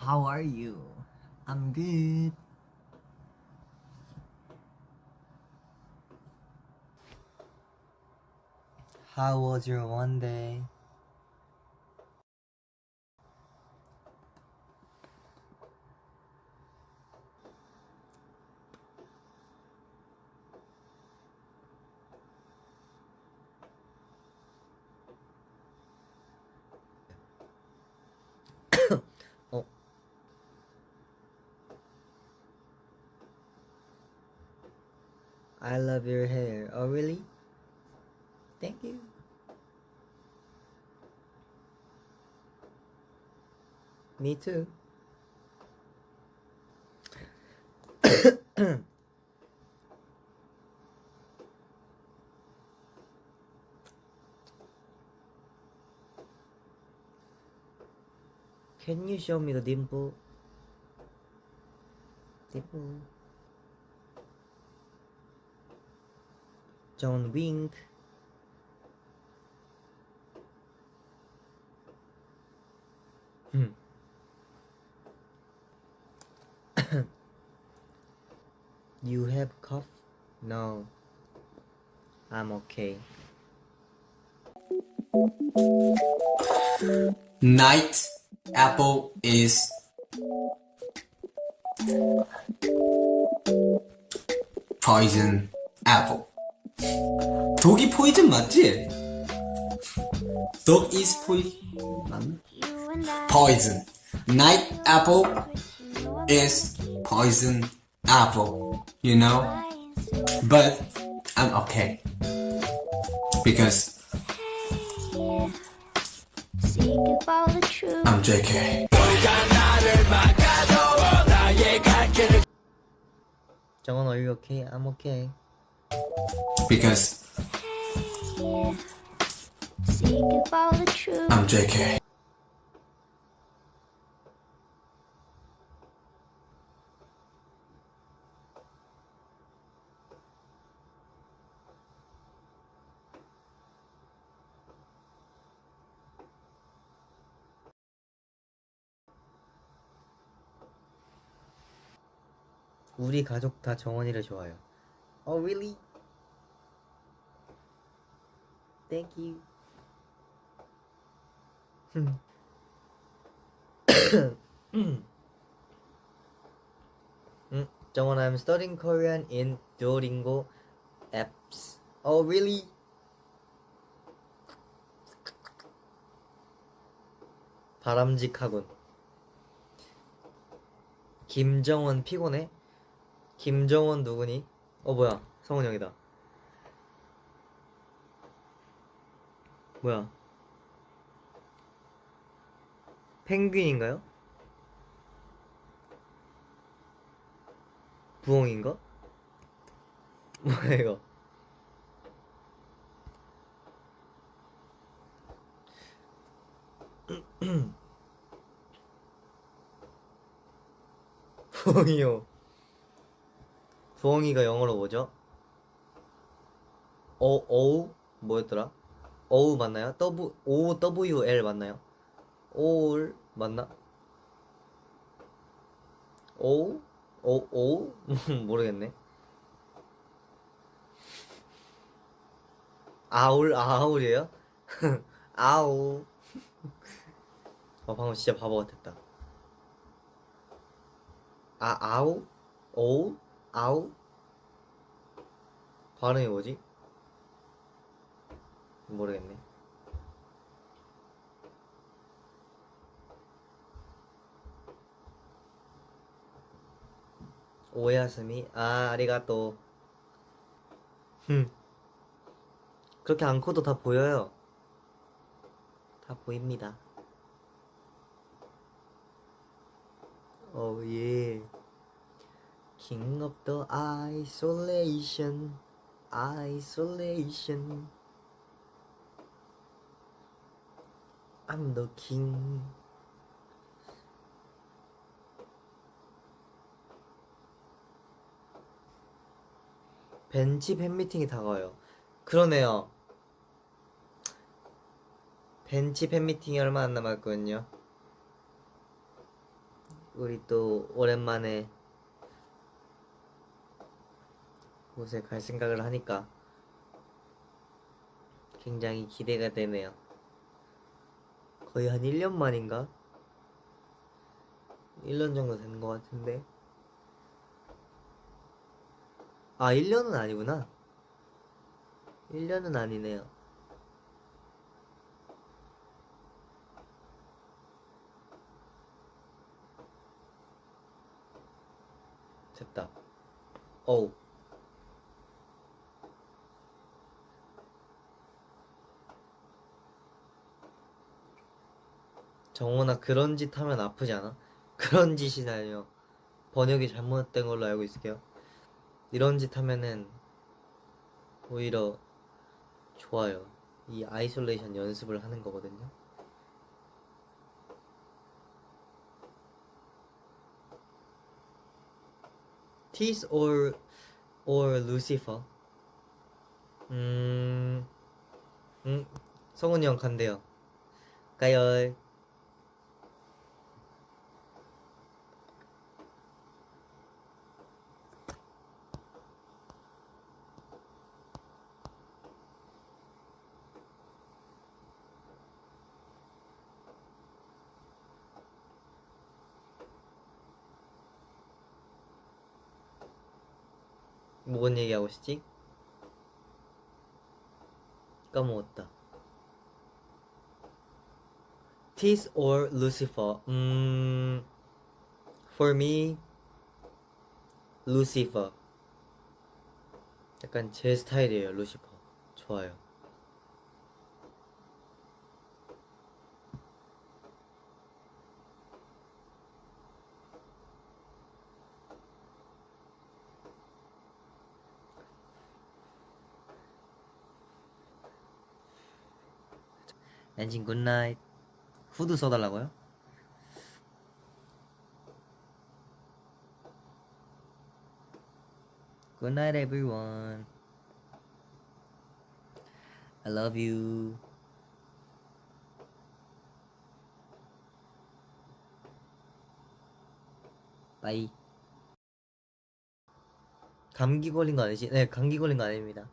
How are you? I'm good. How was your one day? Oh. I love your hair. Oh, really? Thank you. Me too. Can you show me the dimple? Dimple. John Wink. You have cough? No. I'm okay. Night apple is poison apple. 독이 포이즌 맞지? Dog is poison. Poison. Night apple is poison apple. You know? But I'm okay. Because I'm JK. 정원, are you okay? I'm okay. Because I'm JK. 우리 가족 다 정원이를 좋아해요. Oh, really? Thank you. 정원, I'm studying Korean in Duolingo apps. Oh, really? 바람직하군. 김정원 피곤해? 김정원 누구니? 뭐야, 성훈 형이다. 뭐야, 펭귄인가요? 부엉인가? 뭐야 이거? 부엉이요. 부엉이가 영어로 뭐죠? 어우 뭐였더라? 어우 맞나요? OWL 맞나요? 오울 맞나? 오우? 오우? 모르겠네. 아울이에요? 아우. 방금 진짜 바보 같았다. 아우? 오우? 아우? 발음이 뭐지? 모르겠네. 오야스미? 아리가또. 그렇게 안 커도 다 보여요. 다 보입니다. Oh yeah. King of the isolation. Isolation. I'm the king. 벤치 팬미팅이 다가와요. 그러네요. 벤치 팬미팅이 얼마 안 남았거든요. 우리 또 오랜만에 곳에 갈 생각을 하니까 굉장히 기대가 되네요. 거의 한 1년 만인가? 1년 정도 된 것 같은데. 아, 1년은 아니구나. 1년은 아니네요. 됐다. 어우. 정원아, 그런 짓 하면 아프지 않아? 그런 짓이나요. 번역이 잘못된 걸로 알고 있을게요. 이런 짓 하면은 오히려 좋아요. 이 아이솔레이션 연습을 하는 거거든요. Tease or Lucifer? 음, 성훈이 형 간대요. 가요. 뭔 얘기하고 싶지? 까먹었다. Tease or Lucifer? For me, Lucifer. 약간 제 스타일이에요, 루시퍼. 좋아요. 엔진 굿나잇. 후드 써달라고요? 굿나잇 everyone. I love you. 바이. 감기 걸린 거 아니지? 네, 감기 걸린 거 아닙니다.